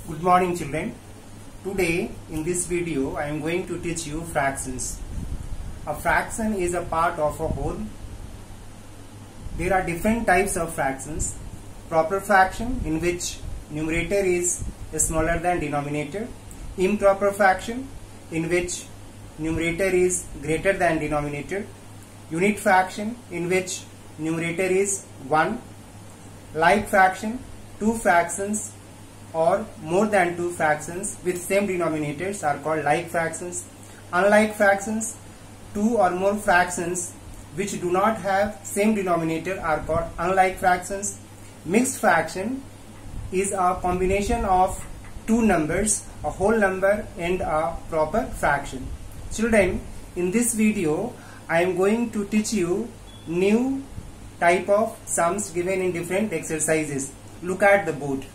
Good morning children. Today in this video I am going to teach you fractions. A fraction is a part of a whole. There are different types of fractions. Proper fraction, in which numerator is smaller than denominator. Improper fraction, in which numerator is greater than denominator. Unit fraction, in which numerator is 1. Like fraction, two fractions or more than two fractions with same denominators are called like fractions. Unlike fractions, two or more fractions which do not have same denominator are called unlike fractions. Mixed fraction is a combination of two numbers, a whole number and a proper fraction. Children, in this video I am going to teach you new type of sums given in different exercises. Look at the board.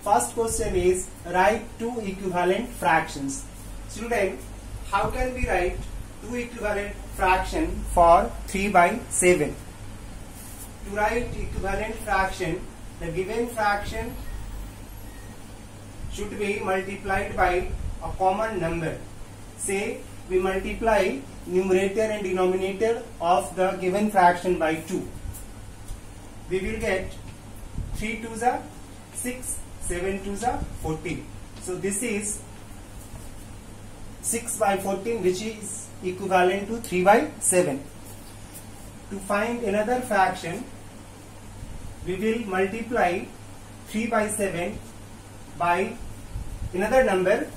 First question is, write two equivalent fractions. Children, how can we write two equivalent fraction for 3 by 7? To write equivalent fraction, the given fraction should be multiplied by a common number. Say we multiply numerator and denominator of the given fraction by 2. We will get 3 2s are 6, 7 2s are 14. So this is 6 by 14, which is equivalent to 3 by 7. To find another fraction, we will multiply 3 by 7 by another number.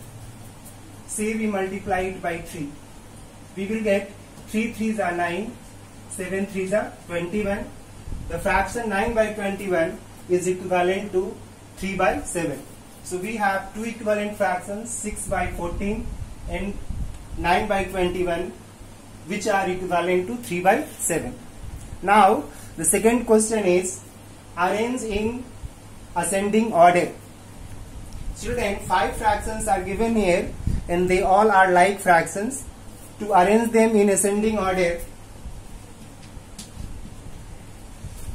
Say we multiply it by 3. We will get 3 3s are 9, 7 3s are 21. The fraction 9 by 21 is equivalent to 3 by 7. So we have two equivalent fractions, 6 by 14 and 9 by 21, which are equivalent to 3 by 7. Now the second question is, arrange in ascending order. Children, 5 fractions are given here and they all are like fractions. To arrange them in ascending order,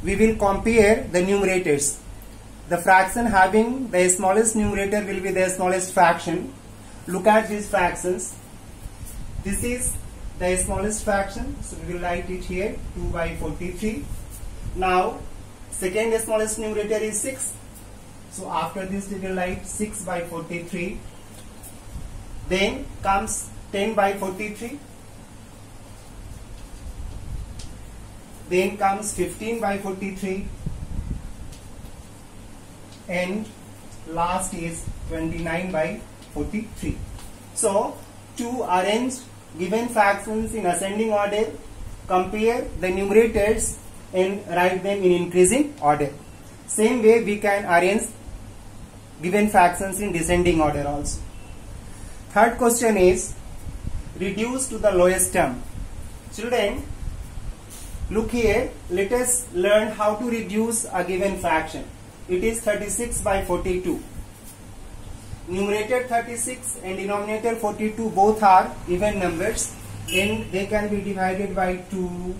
we will compare the numerators. The fraction having the smallest numerator will be the smallest fraction. Look at these fractions. This is the smallest fraction, so we will write it here, 2 by 43. Now second smallest numerator is 6, so after this we will write 6 by 43. Then comes 10 by 43. Then comes 15 by 43. And last is 29 by 43. So to arrange given fractions in ascending order, compare the numerators and write them in increasing order. Same way we can arrange given fractions in descending order also. Third question is, reduce to the lowest term. Children, look here, let us learn how to reduce a given fraction. It is 36 by 42. Numerator 36 and denominator 42 both are even numbers and they can be divided by 2,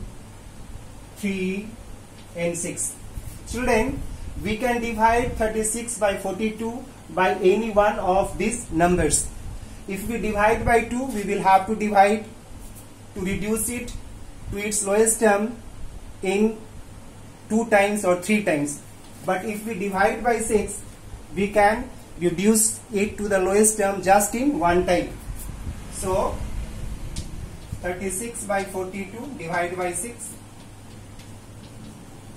3 and 6. Children, we can divide 36 by 42 by any one of these numbers. If we divide by 2, we will have to divide to reduce it to its lowest term in 2 times or 3 times. But if we divide by 6, we can reduce it to the lowest term just in one time. So 36 by 42 divided by 6.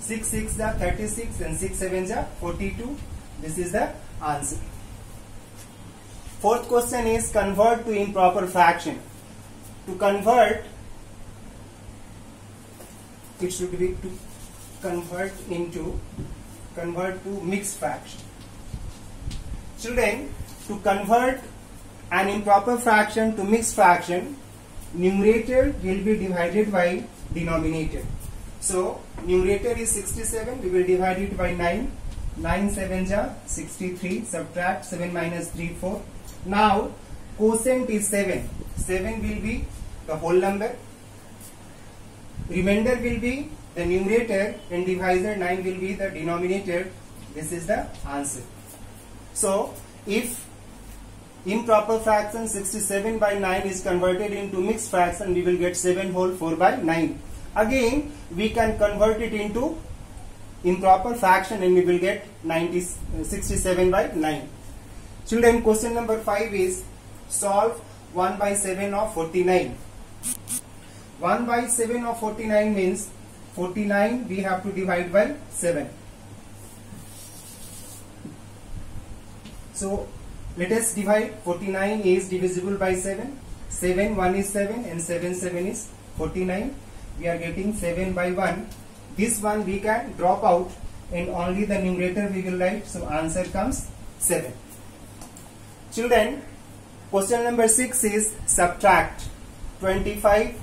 6 6 are 36 and 6 7 are 42. This is the answer. Fourth question is, convert to improper fraction. To convert, it should be to convert to mixed fraction. Children, to convert an improper fraction to mixed fraction, numerator will be divided by denominator. So numerator is 67, we will divide it by 9. 9 7s are 63, subtract 7 minus 3 4. Now quotient is 7. 7 will be the whole number. Remainder will be the numerator and divisor 9 will be the denominator. This is the answer. So if improper fraction 67 by 9 is converted into mixed fraction, we will get 7 whole 4 by 9. Again we can convert it into improper fraction and we will get 67 by 9. Children, question number 5 is solve 1 by 7 of 49. 1 by 7 of 49 means 49 we have to divide by 7. So let us divide. 49 is divisible by 7. 7 1 is 7 and 7 7 is 49. We are getting 7 by 1. This one we can drop out and only the numerator we will write. So answer comes 7. Children, question number 6 is subtract 25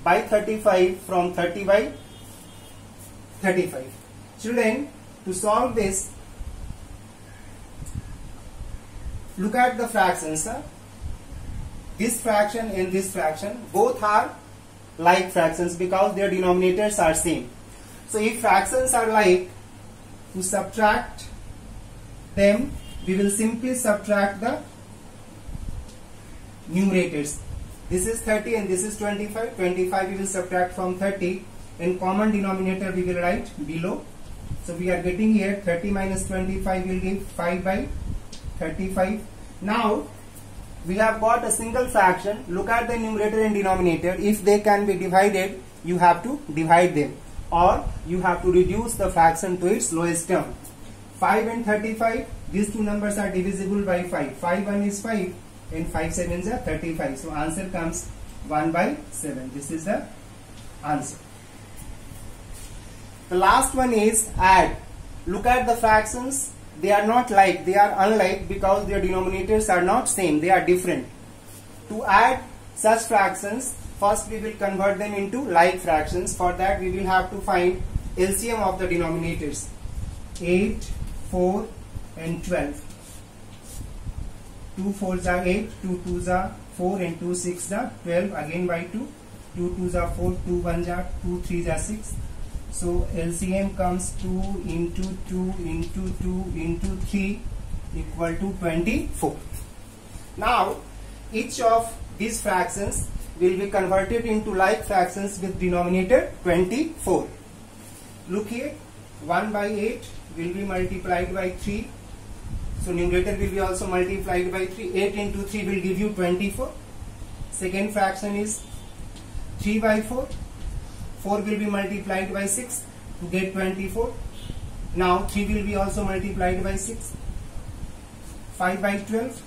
by 35 from 30 by 35. Children, to solve this, look at the fractions. This fraction and this fraction both are like fractions because their denominators are same. So if fractions are like, to subtract them we will simply subtract the numerators. This is 30 and this is 25. 25 we will subtract from 30 and common denominator we will write below. So we are getting here 30 minus 25 will give 5 by 35. Now we have got a single fraction. Look at the numerator and denominator. If they can be divided, you have to divide them, or you have to reduce the fraction to its lowest term. 5 and 35, these two numbers are divisible by 5. 5 1 is 5 and 5 7 is 35. So answer comes 1 by 7. This is the answer. The last one is add. Look at the fractions. They are not like, they are unlike because their denominators are not same, they are different. To add such fractions, first we will convert them into like fractions. For that we will have to find LCM of the denominators. 8, 4 and 12. 2 4s are 8, 2 2s are 4 and 2 6s are 12, again by 2. 2 2s are 4, 2 1s are 2, 3s are 6. So LCM comes 2 into 2 into 2 into 3 equal to 24. Now each of these fractions will be converted into like fractions with denominator 24. Look here, 1 by 8 will be multiplied by 3. So numerator will be also multiplied by 3. 8 into 3 will give you 24. Second fraction is 3 by 4. 4 will be multiplied by 6 to get 24. Now 3 will be also multiplied by 6. 5 by 12.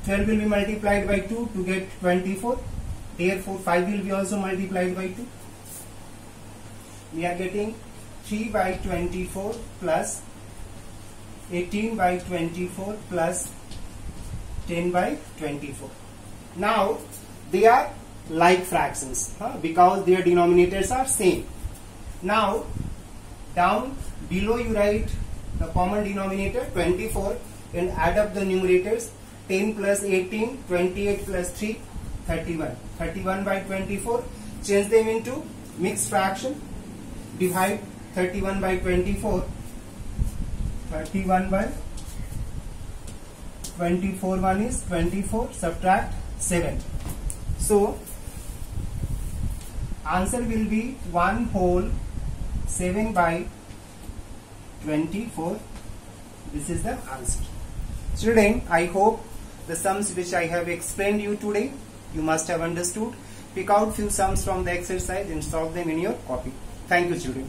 12 will be multiplied by 2 to get 24. Therefore 5 will be also multiplied by 2. We are getting 3 by 24 plus 18 by 24 plus 10 by 24. Now they are like fractions because their denominators are same. Now down below you write the common denominator 24 and add up the numerators. 10 plus 18, 28 plus 3, 31. 31 by 24, change them into mixed fraction. Divide 31 by 24. 31 by 24, one is 24, subtract 7. So answer will be 1 whole 7 by 24. This is the answer. Children, I hope the sums which I have explained you today, you must have understood. Pick out few sums from the exercise and solve them in your copy. Thank you, children.